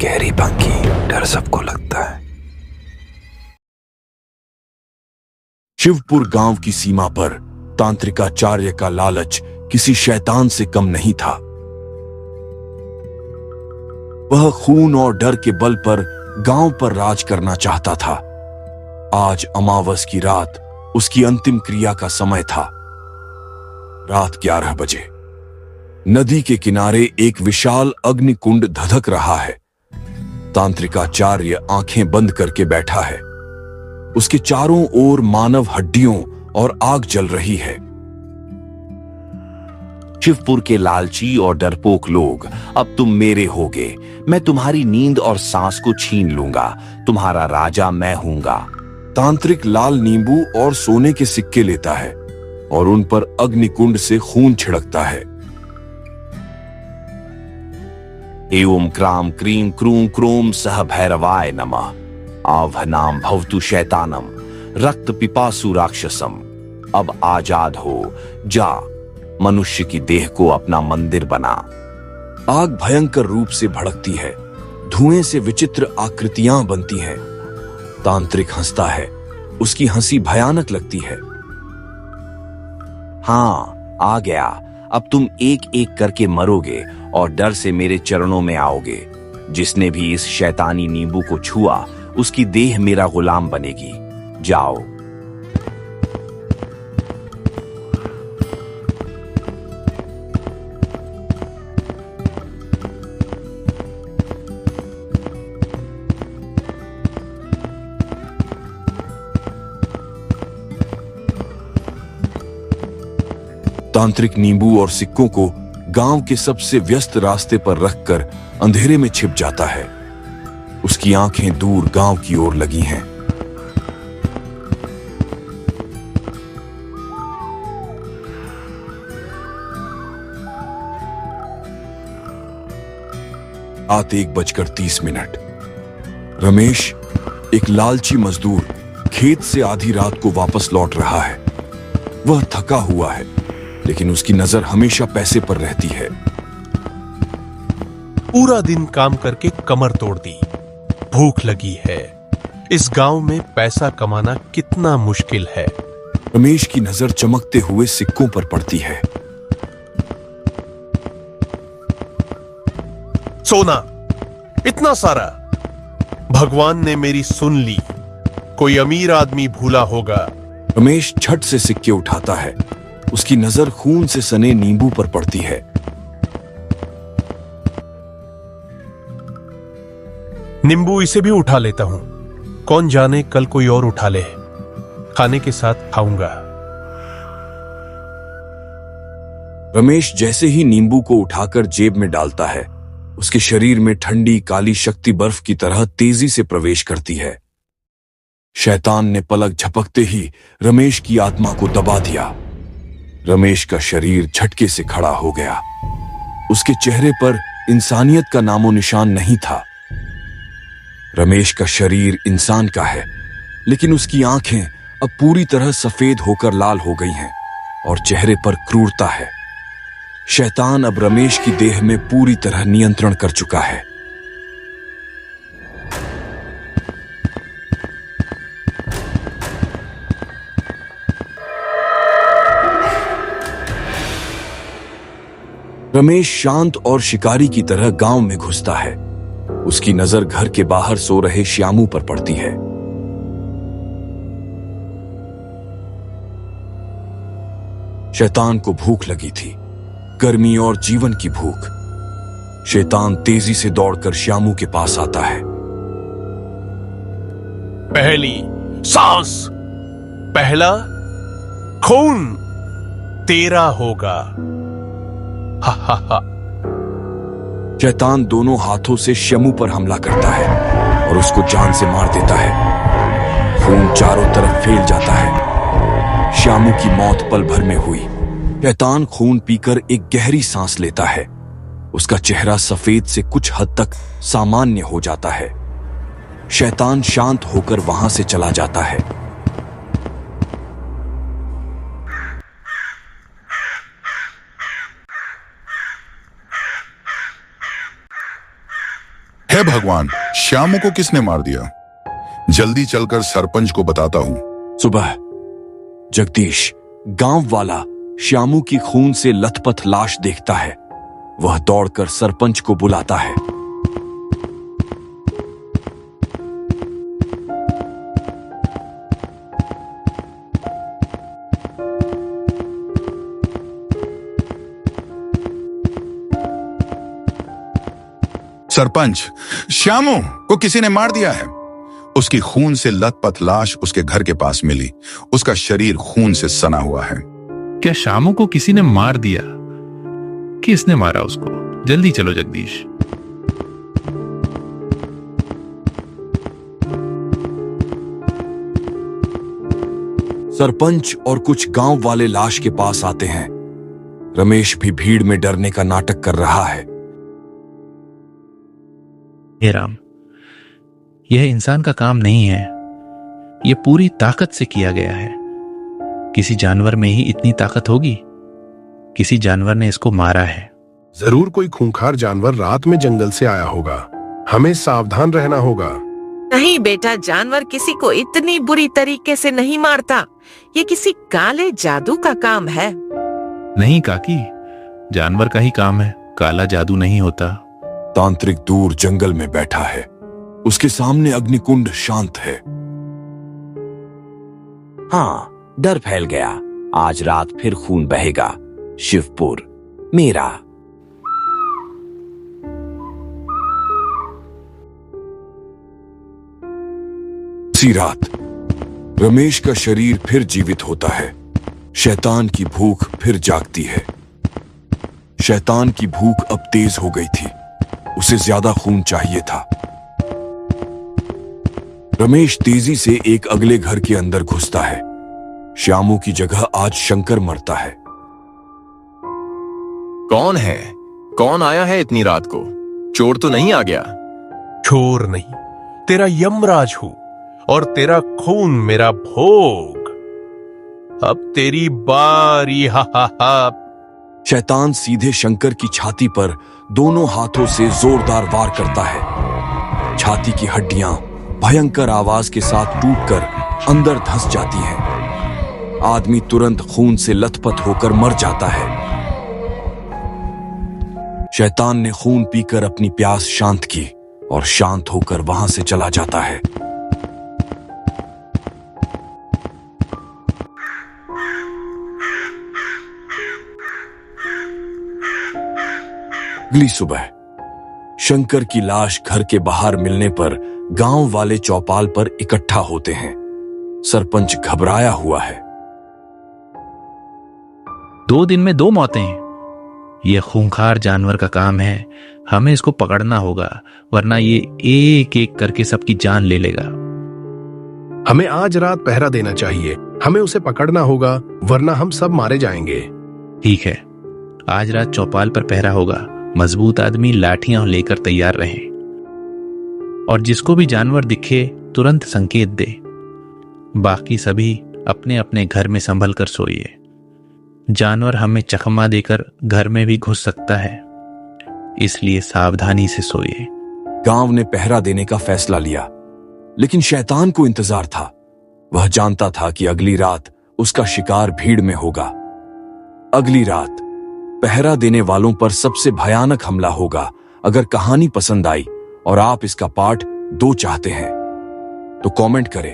गहरी पंखी, डर सबको लगता है। शिवपुर गांव की सीमा पर तांत्रिकाचार्य का लालच किसी शैतान से कम नहीं था। वह खून और डर के बल पर गांव पर राज करना चाहता था। आज अमावस की रात उसकी अंतिम क्रिया का समय था। रात 11 बजे नदी के किनारे एक विशाल अग्निकुंड धधक रहा है। तांत्रिकाचार्य आंखें बंद करके बैठा है। उसके चारों ओर मानव हड्डियों और आग जल रही है। शिवपुर के लालची और डरपोक लोग, अब तुम मेरे होगे। मैं तुम्हारी नींद और सांस को छीन लूंगा। तुम्हारा राजा मैं हूंगा। तांत्रिक लाल नींबू और सोने के सिक्के लेता है और उन पर अग्निकुंड से खून छिड़कता है। एवं क्राम क्रीम क्रूम क्रोम सह भैरवाय नमः। आवहनाम भवतु शैतानम रक्त पिपासु राक्षसम। अब आजाद हो जा, मनुष्य की देह को अपना मंदिर बना। आग भयंकर रूप से भड़कती है। धुएं से विचित्र आकृतियां बनती हैं। तांत्रिक हंसता है। उसकी हंसी भयानक लगती है। हाँ, आ गया। अब तुम एक एक करके मरोगे और डर से मेरे चरणों में आओगे। जिसने भी इस शैतानी नींबू को छुआ, उसकी देह मेरा गुलाम बनेगी। जाओ। तांत्रिक नींबू और सिक्कों को गांव के सबसे व्यस्त रास्ते पर रखकर अंधेरे में छिप जाता है। उसकी आंखें दूर गांव की ओर लगी हैं। रात 1:30। रमेश, एक लालची मजदूर, खेत से आधी रात को वापस लौट रहा है। वह थका हुआ है, लेकिन उसकी नजर हमेशा पैसे पर रहती है। पूरा दिन काम करके कमर तोड़ दी। भूख लगी है। इस गांव में पैसा कमाना कितना मुश्किल है। रमेश की नजर चमकते हुए सिक्कों पर पड़ती है। सोना, इतना सारा। भगवान ने मेरी सुन ली। कोई अमीर आदमी भूला होगा। रमेश झट से सिक्के उठाता है। उसकी नजर खून से सने नींबू पर पड़ती है। नींबू इसे भी उठा लेता हूं। कौन जाने कल कोई और उठा ले। खाने के साथ खाऊंगा। रमेश जैसे ही नींबू को उठाकर जेब में डालता है, उसके शरीर में ठंडी काली शक्ति बर्फ की तरह तेजी से प्रवेश करती है। शैतान ने पलक झपकते ही रमेश की आत्मा को दबा दिया। रमेश का शरीर झटके से खड़ा हो गया। उसके चेहरे पर इंसानियत का नामो निशान नहीं था। रमेश का शरीर इंसान का है, लेकिन उसकी आंखें अब पूरी तरह सफेद होकर लाल हो गई हैं और चेहरे पर क्रूरता है। शैतान अब रमेश की देह में पूरी तरह नियंत्रण कर चुका है। रमेश शांत और शिकारी की तरह गांव में घुसता है। उसकी नजर घर के बाहर सो रहे श्यामू पर पड़ती है। शैतान को भूख लगी थी, गर्मी और जीवन की भूख। शैतान तेजी से दौड़कर श्यामू के पास आता है। पहली सांस, पहला खून तेरा होगा। हा हा हा। शैतान दोनों हाथों से श्यामू पर हमला करता है और उसको जान से मार देता है। खून चारों तरफ फैल जाता है। श्यामू की मौत पल भर में हुई। शैतान खून पीकर एक गहरी सांस लेता है। उसका चेहरा सफेद से कुछ हद तक सामान्य हो जाता है। शैतान शांत होकर वहां से चला जाता है। हे भगवान, श्यामू को किसने मार दिया? जल्दी चलकर सरपंच को बताता हूं। सुबह जगदीश, गांव वाला, श्यामू की खून से लथपथ लाश देखता है। वह दौड़कर सरपंच को बुलाता है। सरपंच, श्यामू को किसी ने मार दिया है। उसकी खून से लथपथ लाश उसके घर के पास मिली। उसका शरीर खून से सना हुआ है। क्या श्यामू को किसी ने मार दिया? किसने मारा उसको? जल्दी चलो जगदीश। सरपंच और कुछ गांव वाले लाश के पास आते हैं। रमेश भी भीड़ में डरने का नाटक कर रहा है। हे राम, यह इंसान का काम नहीं है। यह पूरी ताकत से किया गया है। किसी जानवर में ही इतनी ताकत होगी। किसी जानवर ने इसको मारा है। जरूर कोई खूंखार जानवर रात में जंगल से आया होगा। हमें सावधान रहना होगा। नहीं बेटा, जानवर किसी को इतनी बुरी तरीके से नहीं मारता। ये किसी काले जादू का काम है। नहीं काकी, जानवर का ही काम है, काला जादू नहीं होता। तांत्रिक दूर जंगल में बैठा है। उसके सामने अग्निकुंड शांत है। हाँ, डर फैल गया। आज रात फिर खून बहेगा। शिवपुर मेरा। इसी रात रमेश का शरीर फिर जीवित होता है। शैतान की भूख फिर जागती है। शैतान की भूख अब तेज हो गई थी। उसे ज्यादा खून चाहिए था। रमेश तेजी से एक अगले घर के अंदर घुसता है। श्यामू की जगह आज शंकर मरता है। कौन है? कौन आया है इतनी रात को? चोर तो नहीं आ गया? चोर नहीं, तेरा यमराज हूं और तेरा खून मेरा भोग। अब तेरी बारी। हा हा हा। शैतान सीधे शंकर की छाती पर दोनों हाथों से जोरदार वार करता है। छाती की हड्डियां भयंकर आवाज के साथ टूटकर अंदर धंस जाती हैं। आदमी तुरंत खून से लथपथ होकर मर जाता है। शैतान ने खून पीकर अपनी प्यास शांत की और शांत होकर वहां से चला जाता है। अगली सुबह शंकर की लाश घर के बाहर मिलने पर गांव वाले चौपाल पर इकट्ठा होते हैं। सरपंच घबराया हुआ है। 2 दिन में 2 मौतें। यह खूंखार जानवर का काम है। हमें इसको पकड़ना होगा, वरना ये एक एक करके सबकी जान ले लेगा। हमें आज रात पहरा देना चाहिए। हमें उसे पकड़ना होगा, वरना हम सब मारे जाएंगे। ठीक है, आज रात चौपाल पर पहरा होगा। मजबूत आदमी लाठियां लेकर तैयार रहे और जिसको भी जानवर दिखे तुरंत संकेत दे। बाकी सभी अपने अपने घर में संभल कर सोइए। जानवर हमें चकमा देकर घर में भी घुस सकता है, इसलिए सावधानी से सोइए। गांव ने पहरा देने का फैसला लिया, लेकिन शैतान को इंतजार था। वह जानता था कि अगली रात उसका शिकार भीड़ में होगा। अगली रात पहरा देने वालों पर सबसे भयानक हमला होगा। अगर कहानी पसंद आई और आप इसका पार्ट 2 चाहते हैं तो कमेंट करें।